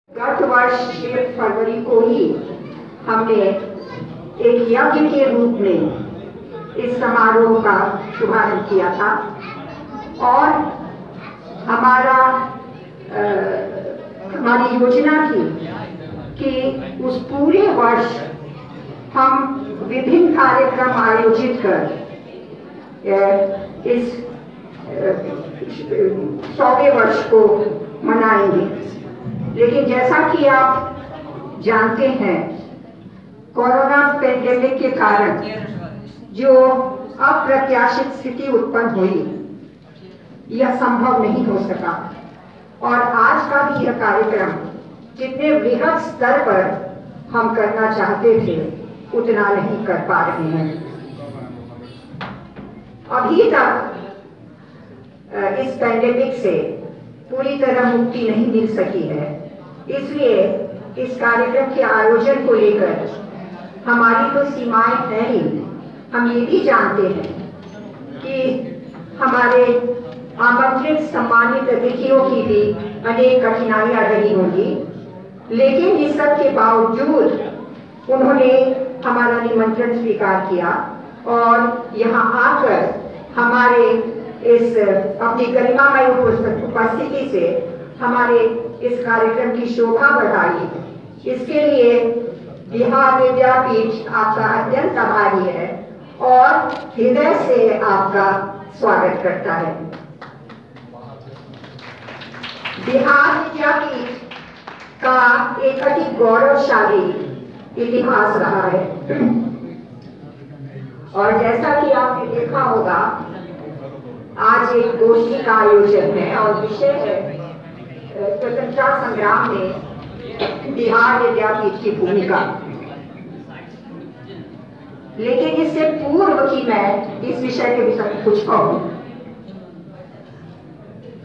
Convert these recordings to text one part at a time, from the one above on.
गत वर्ष 1 फरवरी को ही हमने एक यज्ञ के रूप में इस समारोह का शुभारंभ किया था और हमारी योजना थी कि उस पूरे वर्ष हम विभिन्न कार्यक्रम आयोजित कर इस 100वें वर्ष को मनाएंगे। लेकिन जैसा कि आप जानते हैं, कोरोना पैंडेमिक के कारण जो अप्रत्याशित स्थिति उत्पन्न हुई, यह संभव नहीं हो सका और आज का भी यह कार्यक्रम जितने वृहद स्तर पर हम करना चाहते थे उतना नहीं कर पा रहे हैं। अभी तक इस पैंडेमिक से पूरी तरह मुक्ति नहीं मिल सकी है, इसलिए इस कार्यक्रम के आयोजन को लेकर हमारी तो सीमाएं हैं ही। हम ये भी जानते हैं कि हमारे आमंत्रित सम्मानित अतिथियों की भी अनेक कठिनाइयां रही होंगी, लेकिन इस सब के बावजूद उन्होंने हमारा निमंत्रण स्वीकार किया और यहाँ आकर हमारे इस अपनी गरिमामय उपस्थिति से हमारे इस कार्यक्रम की शोभा बढ़ाई। इसके लिए बिहार विद्यापीठ आपका अत्यंत आभारी है और हृदय से आपका स्वागत करता है। बिहार विद्यापीठ का एक अति गौरवशाली इतिहास रहा है और जैसा कि आपने देखा होगा, आज एक गोष्ठी का आयोजन है और विषय है स्वतंत्रता संग्राम में बिहार विद्यापीठ की भूमिका। लेकिन इससे पूर्व कि मैं इस विषय के विषय में कुछ कहूं,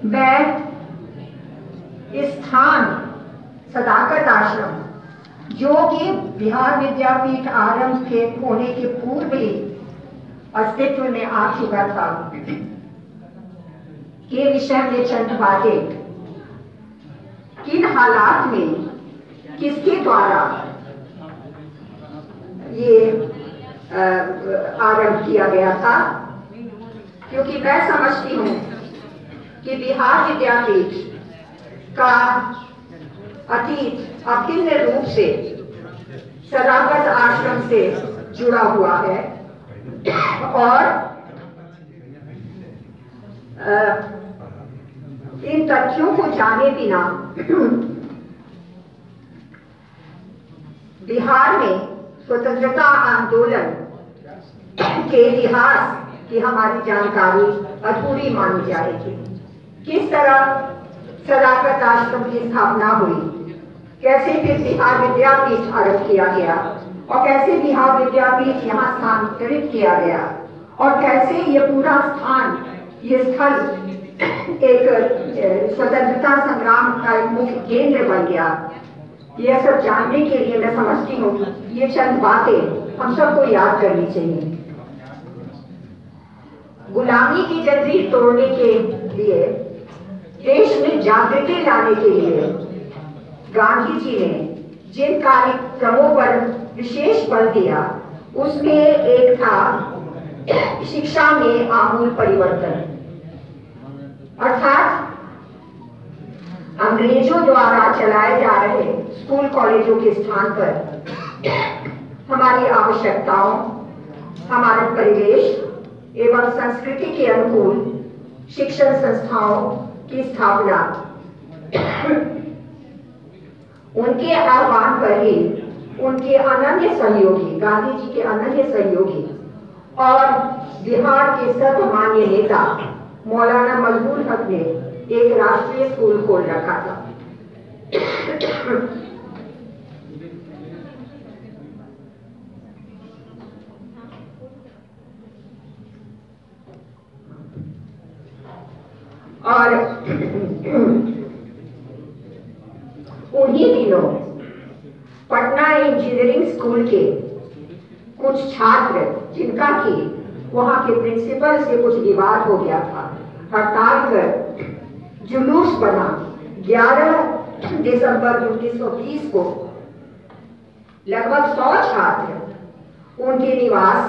मैं इस स्थान सदाकत आश्रम, जो कि बिहार विद्यापीठ आरंभ के होने के पूर्व ही अस्तित्व में आ चुका था, के विषय में चंद बातें, किन हालात में किसके द्वारा ये आरंभ किया गया था, क्योंकि मैं समझती हूँ कि बिहार विद्यापीठ का अतीत अभिन्न रूप से सदाकत आश्रम से जुड़ा हुआ है और इन तथ्यों को जाने बिना बिहार में स्वतंत्रता आंदोलन के इतिहास की हमारी जानकारी अधूरी मानी जाएगी। किस तरह सदाकत आश्रम की स्थापना हुई, कैसे फिर बिहार विद्यापीठ आरंभ किया गया और कैसे बिहार विद्यापीठ यहाँ स्थानांतरित किया गया और कैसे ये पूरा स्थान, ये स्थल एक स्वतंत्रता संग्राम का एक मुख्य केंद्र बन गया, यह सब जानने के लिए मैं समझती हूँ ये चंद बातें हम सबको याद करनी चाहिए। गुलामी की जंजीर तोड़ने के लिए, देश में जागृति लाने के लिए गांधी जी ने जिन कार्यक्रमों पर विशेष बल दिया, उसमें एक था शिक्षा में आमूल परिवर्तन, अर्थात अंग्रेजों द्वारा चलाए जा रहे स्कूल कॉलेजों के स्थान पर हमारी आवश्यकताओं, हमारे परिवेश एवं संस्कृति के अनुकूल शिक्षण संस्थाओं की स्थापना उनके आह्वान पर ही उनके अनन्य सहयोगी, गांधी जी के अनन्य सहयोगी और बिहार के सर्वमान्य नेता मौलाना मजबूर हक ने एक राष्ट्रीय स्कूल खोल रखा था। और उन्हीं दिनों पटना इंजीनियरिंग स्कूल के कुछ छात्र, जिनका कि वहां के प्रिंसिपल से कुछ विवाद हो गया था, हड़ताल कर जुलूस बना 11 दिसंबर 1920 को लगभग 100 छात्र उनके निवास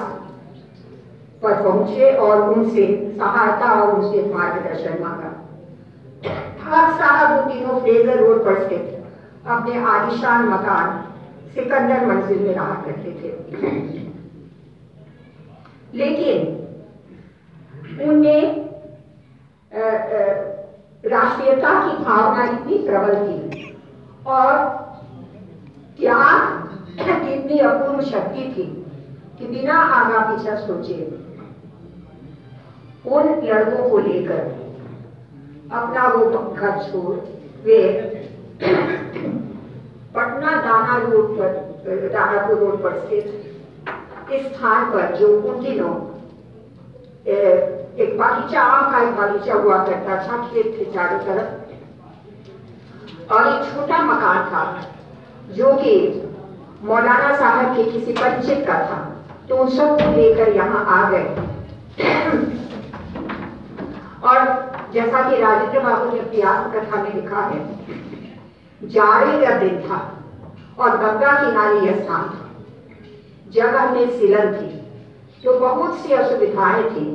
पर पहुंचे और उनसे सहायता और उनसे मार्गदर्शन मांगा। खाक साहब उन दिनों फ्रेजर रोड पर स्थित अपने आलीशान मकान सिकंदर मंजिल में रहा करते थे, लेकिन उनमें राष्ट्रीयता की भावना इतनी प्रबल थी और त्याग की इतनी अपूर्व शक्ति थी कि बिना आगा पीछा सोचे उन लड़कों को लेकर अपना वो घर छोड़ वे पटना दानापुर रोड पर स्थित इस स्थान पर, जो उन दिनों एक बागीचा, आम का एक बागीचा हुआ करता था, खेत थे चारों तरफ, और एक छोटा मकान था जो कि मौलाना साहब के किसी परिचित का था, तो उन सबको लेकर यहाँ आ गए। और जैसा कि राजेंद्र बाबू ने अपनी आत्मकथा में लिखा है, जाड़े का दिन था और गंगा किनारे यह स्थान था, जगह में सिलन थी, तो बहुत सी असुविधाएं थी,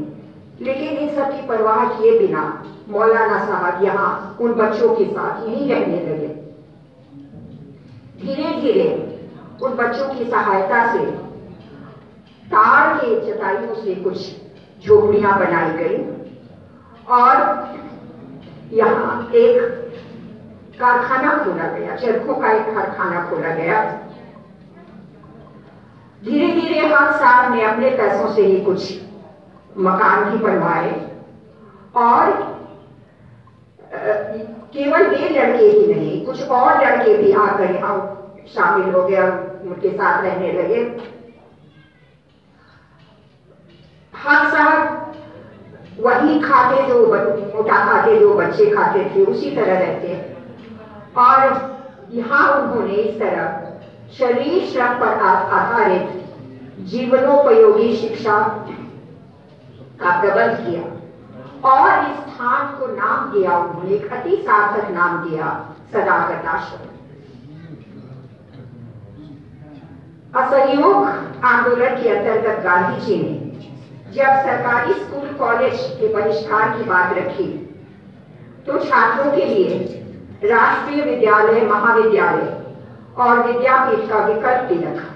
लेकिन इन सब की परवाह किए बिना मौलाना साहब यहाँ उन बच्चों के साथ यहीं रहने लगे। धीरे धीरे उन बच्चों की सहायता से तार के चटाइयों से कुछ झोपड़ियां बनाई गई और यहाँ एक कारखाना खोला गया, चरखों का एक कारखाना खोला गया। धीरे धीरे हम साहब ने अपने पैसों से ही कुछ मकान भी बनवाए और केवल वे लड़के ही नहीं, कुछ और लड़के भी आकर यहाँ शामिल हो गए और उनके साथ रहने लगे। हम साहब वही खाते जो मोटा खाते, जो बच्चे खाते थे, उसी तरह रहते, और यहाँ उन्होंने इस तरह शरीर श्रम पर आधारित जीवनोपयोगी शिक्षा का प्रबंध किया और इस स्थान को नाम दिया उन्होंने, एक अति सार्थक नाम दिया, सदाकत आश्रम। असहयोग आंदोलन के अंतर्गत गांधी जी ने जब सरकारी स्कूल कॉलेज के बहिष्कार की बात रखी, तो छात्रों के लिए राष्ट्रीय विद्यालय, महाविद्यालय और विद्यापीठ का विकल्प भी रखा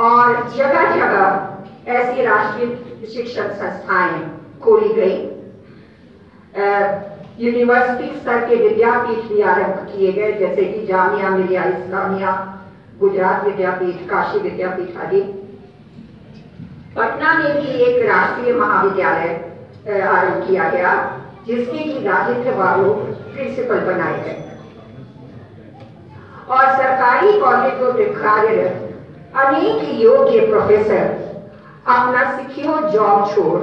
और जगह जगह ऐसी राष्ट्रीय शिक्षण संस्थाएं खोली गई। यूनिवर्सिटी स्तर के विद्यापीठ भी आरंभ किए गए, जैसे कि जामिया मिलिया इस्लामिया, गुजरात विद्यापीठ, काशी विद्यापीठ आदि। पटना में भी एक राष्ट्रीय महाविद्यालय आरंभ किया गया, जिसके की राजेंद्र बाबू प्रिंसिपल बनाए गए और सरकारी कॉलेजों में कार्यरत अनेक योग्य प्रोफेसर अपना सिक्योर जॉब छोड़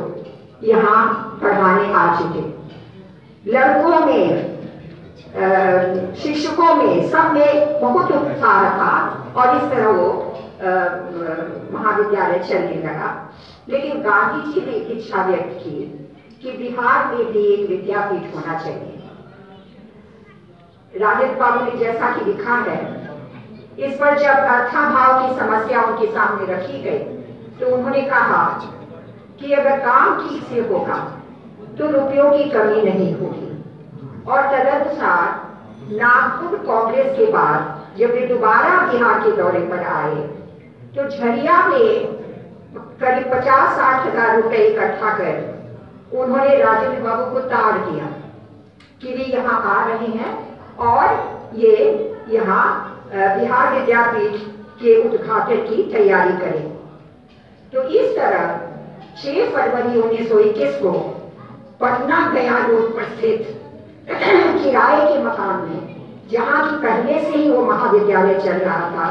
यहाँ पढ़ाने आ चुके। लड़कों में, शिक्षकों में, सब में बहुत उत्साह था और इस तरह वो महाविद्यालय चलने लगा। लेकिन गांधी जी ने इच्छा व्यक्त की कि बिहार में भी एक विद्यापीठ होना चाहिए। राजेंद्र बाबू ने जैसा कि लिखा है, इस पर जब अर्थाभाव की समस्या उनके सामने रखी गई, तो उन्होंने कहा कि अगर काम ठीक से होगा तो रुपयों की कमी नहीं होगी। और तदनुसार नागपुर कांग्रेस के बाद जब वे दोबारा बिहार के दौरे पर आए, तो झरिया में करीब 50-60 हजार रुपए इकट्ठा कर उन्होंने राजेंद्र बाबू को ताड़ दिया कि वे यहाँ आ रहे हैं और ये यहाँ बिहार विद्यापीठ के उद्घाटन की तैयारी करें। तो इस तरह 6 फरवरी 1921 को पटना गया रोड पर स्थित किराए के मकान में, जहाँ की पहले से ही वो महाविद्यालय चल रहा था,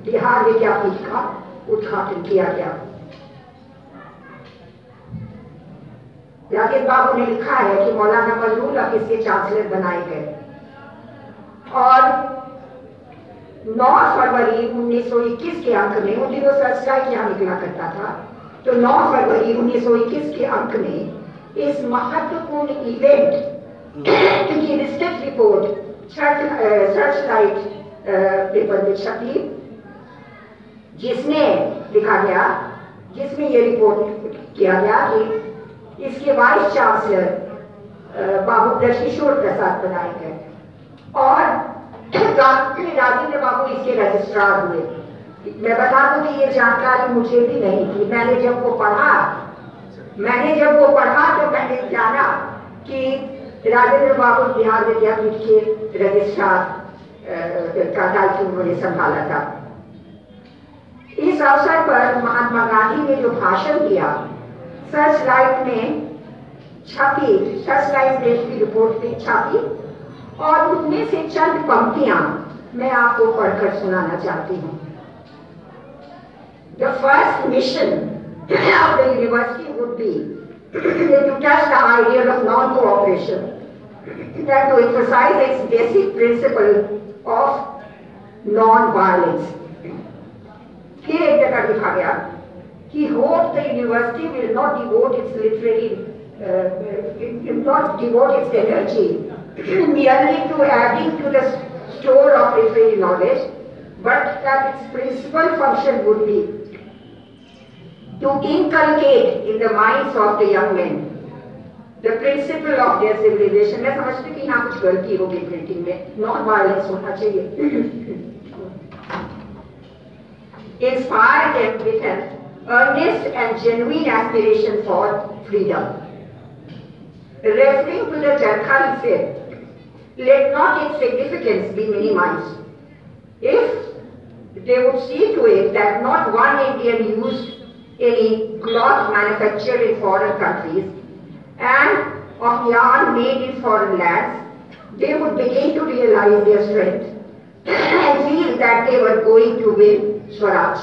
बिहार विद्यापीठ का उद्घाटन किया गया। राजेंद्र बाबू ने लिखा है कि मौलाना मजरूल अब इसके चांसलर बनाए गए और 9 फरवरी 1921 के अंक में, उन दिनों सर्चलाइट यहाँ निकला करता था, तो 9 फरवरी 1921 के अंक में इस महत्वपूर्ण इवेंट की विस्तृत रिपोर्ट सर्चलाइट पेपर में छपी, जिसमें ये रिपोर्ट किया गया कि इसके वाइस चांसलर बाबू ब्रजकिशोर प्रसाद बनाए गए और राजेंद्र बाबू इसके रजिस्ट्रार हुए। मैं बता दूं कि ये जानकारी मुझे भी नहीं थी। मैंने जब वो पढ़ा तो मैंने जाना कि राजेंद्र बाबू बिहार विद्यापीठ के रजिस्ट्रार का दायित्व उन्होंने संभाला था। इस अवसर पर महात्मा गांधी ने जो भाषण दिया सर्चलाइट देश की रिपोर्ट में छपी और उनमें से चंद पंक्तियां मैं आपको पढ़कर सुनाना चाहती हूँ। The first mission of the university would be to touch the idea of non-cooperation, and to emphasize its basic principle of non-violence. फिर एक जगह लिखा गया कि hope the university will not devote its energy merely to adding to the store of literary knowledge, but that its principal function would be to inculcate in the minds of the young men the principle of their civilization. मैं समझती कि यहाँ कुछ गलती होगी printing में, non violence होना चाहिए। Inspire them with an earnest and genuine aspiration for freedom. Referring to the Charkha effect, let not its significance be minimized. If they would see to it that not one Indian used any cloth manufactured in foreign countries and of yarn made in foreign lands, they would begin to realize their strength and feel that they were going to win Swaraj.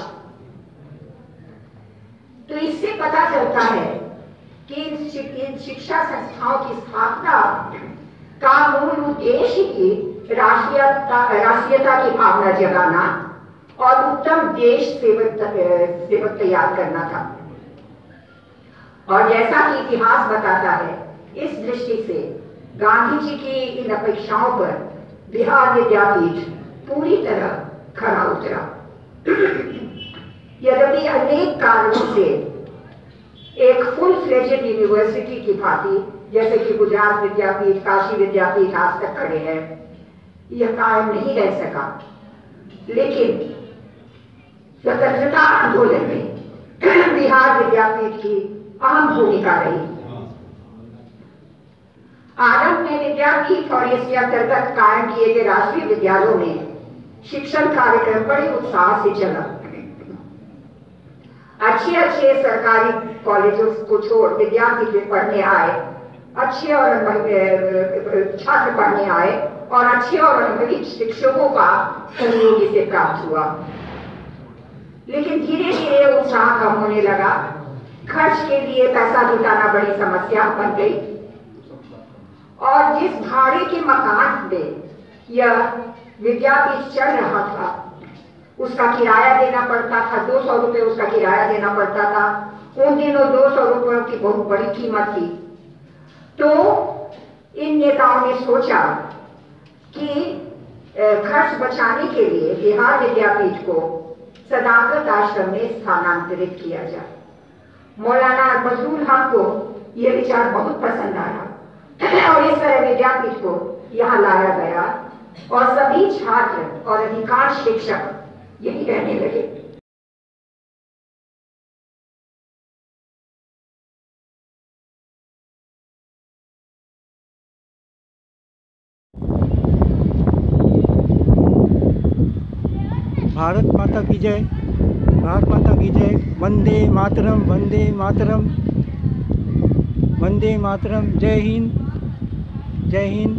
तो इससे पता चलता है कि इन शिक्षा संस्थाओं की स्थापना का मूल उद्देश्य ही राष्ट्रीयता की भावना जगाना और उत्तम देश सेवक तैयार करना था। और जैसा कि इतिहास बताता है, इस दृष्टि से गांधी जी की इन अपेक्षाओं पर बिहार विद्यापीठ पूरी तरह खरा उतरा। यद्यपि अनेक कारणों से एक फुल फ्लेजेड यूनिवर्सिटी की भांति, जैसे कि गुजरात विद्यापीठ, काशी विद्यापीठ आज तक खड़े हैं, यह कायम नहीं रह सका, लेकिन स्वतंत्रता आंदोलन में बिहार विद्यापीठ की अहम भूमिका रही। आरंभ में विद्यापीठ और इसके अंतर्गत कायम किए गए राष्ट्रीय विद्यालयों में शिक्षण कार्यक्रम बड़े उत्साह से चला। अच्छे सरकारी कॉलेजों को छोड़ विद्यापीठ में पढ़ने आए अच्छे और छात्र पढ़ने आए और अच्छे और अनुभवी शिक्षकों का सहयोग इसे प्राप्त हुआ। लेकिन धीरे धीरे उत्साह कम होने लगा। खर्च के लिए पैसा जुटाना बड़ी समस्या बन गई और जिस भाड़े के मकान में यह विद्यापीठ चल रहा था उसका किराया देना पड़ता था। 200 रुपये उसका किराया देना पड़ता था। उन दिनों 200 रुपयों की बहुत बड़ी कीमत थी। तो इन नेताओं ने सोचा कि खर्च बचाने के लिए बिहार विद्यापीठ को सदाकत आश्रम में स्थानांतरित किया जाए। मौलाना बजरुल हक को यह विचार बहुत पसंद आया और इस तरह विद्यापीठ को यहाँ लाया गया और सभी छात्र और अधिकांश शिक्षक यही रहने लगे। भारत माता की जय, भारत माता की जय। वंदे मातरम, वंदे मातरम, वंदे मातरम। जय हिंद, जय हिंद।